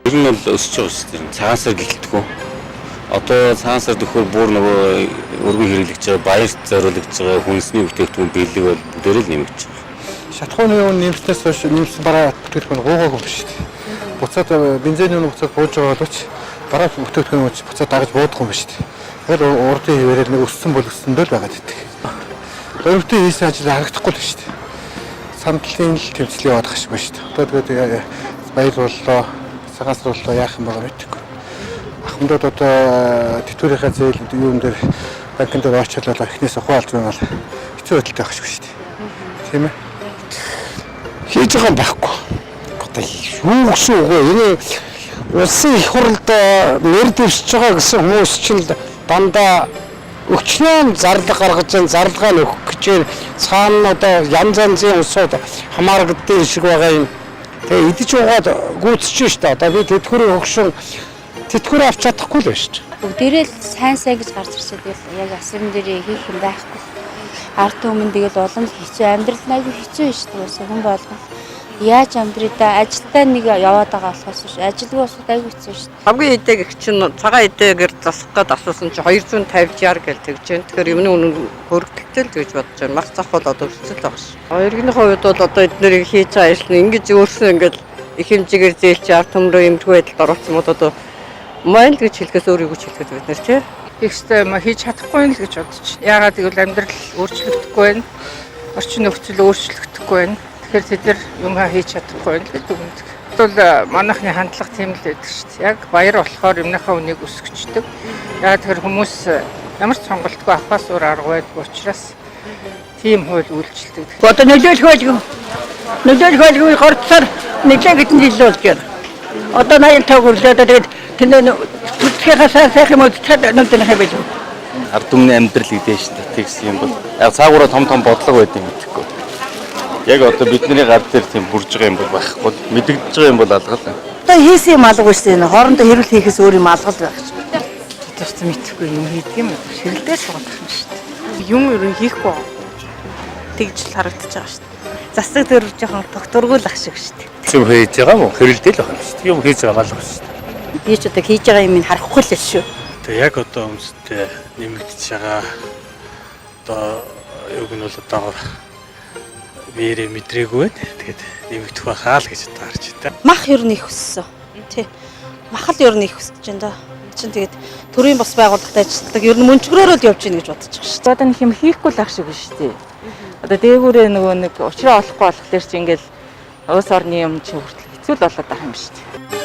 Ер нь бол өсөж байгаа шүү дээ. Цагаан сар гэлтгүү. Одоо цагаан сар төхөр бүр нөгөө өргөн хэрэглэж байгаа баярт зориулж байгаа хүнсний бүтээгдэхүүн биелэг бол бүгдээрээ л нэмэгдэж байгаа. Шатхууны үн нэмснээс хойш нэмсэн бараа бүтээгдэхүүн гуугаагүй юм шүү дээ. Буцаад бензиний үн буцаад бууж байгаа боловч бараа бүтээгдэхүүн буцаад дагаж буудахгүй юм шүү дээ. Тэгэхээр урдын хിവэрэл нэг өссөн бол өссөндөө л байгаад байдаг. Өөрөвтөө хийсэн ажил харагдахгүй л шүү дээ. Сандлын л төвцөл яваад байгаа шүү дээ. Одоо тэгээд баяр боллоо, цагаансрууллаа яах юм байгаа мэдэхгүй. Ахмадад одоо тэтгэврийнхаа зээл юун дээр банкнд очиолоо эхнээс ухаалж байгаа бол хэцүү байдалтай байх шүү дээ. Тийм ээ. Хийж байгаа юм байхгүй. Одоо юу гэсэн үг вэ? Энэ улсын их хурлд нэр дэвшиж байгаа гэсэн хүмүүс чинь дандаа өчнөө зарлага гаргаж, зарлагаа нь өгөх гэж цаана одоо янз янзын усууд хамаарагдсан шиг байгаа юм. Тэгээ идэж уугаад гүйцэж штэ. Одоо би тэтгэврийн хөгшин тэтгэвэр авч чадахгүй л байна шүү дээ. Бүгдээрээ л сайн гэж гарч ирчихэд яг асрам дээрээ хийх юм байхгүй. Ард өмнө тэгэл улам хэцүү амьдрал аягүй хэцүү шүү дээ. Хүн болгон яаж амьдрий да ажилдаа нэг яваад байгаа болохоос биш. Ажилгүй бас аягүй хэцүү шүү дээ. Хамгийн эдэг их чинь цагаан эдэгээр засах гээд асуусан чи 250-60 гэж тэгж байна. Тэгэхээр юмны үнэ хөргөлттэй л гэж бодож байна. Мах зах бол одоо өсөж байгаа ш. Иргэний хувьд бол одоо эднэрийг хийж байгаа ажил нь ингэж өөрсөө ингэж их хэмжээгээр зээлч ард түмрөө эмрэх байдалд оруулсан юм одоо майл гэж хэлэхээс өөрийгөө хэлэхэд бид нар тий. Ихтэй хийж чадахгүй юм л гэж бодож байна. Яагаад гэвэл амьдрал өөрчлөгдөхгүй байна. Орчин нөхцөл өөрчлөгдөхгүй байна. Тэгэхээр тэд нар юм хийж чадахгүй байна л гэж дүгнэдэг. Тэгвэл манайхны хандлага тийм л байдаг шүү дээ. Яг баяр болохоор юмныхаа үнийг өсгөждөг. Яагаад тэгэхээр хүмүүс ямар ч сонголтгүй авахаас өөр арга байдгүй учраас тийм хууль үйлчилдэг. Одоо нөлөөлөх байлгүй горцоор нэгэн гэтэн жил болж байна. Одоо 85 хүрлээ тэгээд тэнд түлхээхээс сайхан юм уу цаад нүдэн хэвэж. Ард түмний амьдрал гэдэг шүү дээ. Тэгс юм бол яг цаагаараа том бодлого байдаг юм гэхгүй. Яг одоо бидний гар дээр тийм бүрж байгаа юм бол байхгүй. Мэдэгдэж байгаа юм бол алгал. Одоо хийсэн юм алга биш тийм хоорондоо хэрүүл хийхээс өөр юм алгал байх ч. Тэд мэдхгүй юм хийдэг юм уу? Ширэлдээ суудаг юм шүү дээ. Юм ер нь хийхгүй тэгж л харагдаж байгаа шүү дээ. Засаг дээр жоохон тогтургуул ах шиг шүү дээ. Юм хийж байгаа юм уу? Хэрэлдэл байх юм шүү дээ. Юм хийж байгаа л байх шүү дээ. Би ч одоо хийж байгаа юм харахгүй л шүү. Тэгээ яг одоо өмсөдөө нэмэгдэж байгаа одоо юуг нь бол одоо вэрэ мэдрээгүй байна. Тэгээд нэмэгдэх байхаа л гэж одоо харж байна. Мах ер нь их өссөн. Тий. Мах л ер нь их өсөж байна да. Чин тэгээд төрийн бос байгууллагад ажилладаг ер нь мөнчгөрөөрөө л явж гин гэж бодож байгаа шүү. Одоо нэг юм хийхгүй л ах шиг биш тий. Одоо дээгүүрээ нөгөө нэг уучраа олохгүй болохоор чи ингээл уус орны юм чи хүртэл хэцүү л болоод байгаа юм шүү дээ.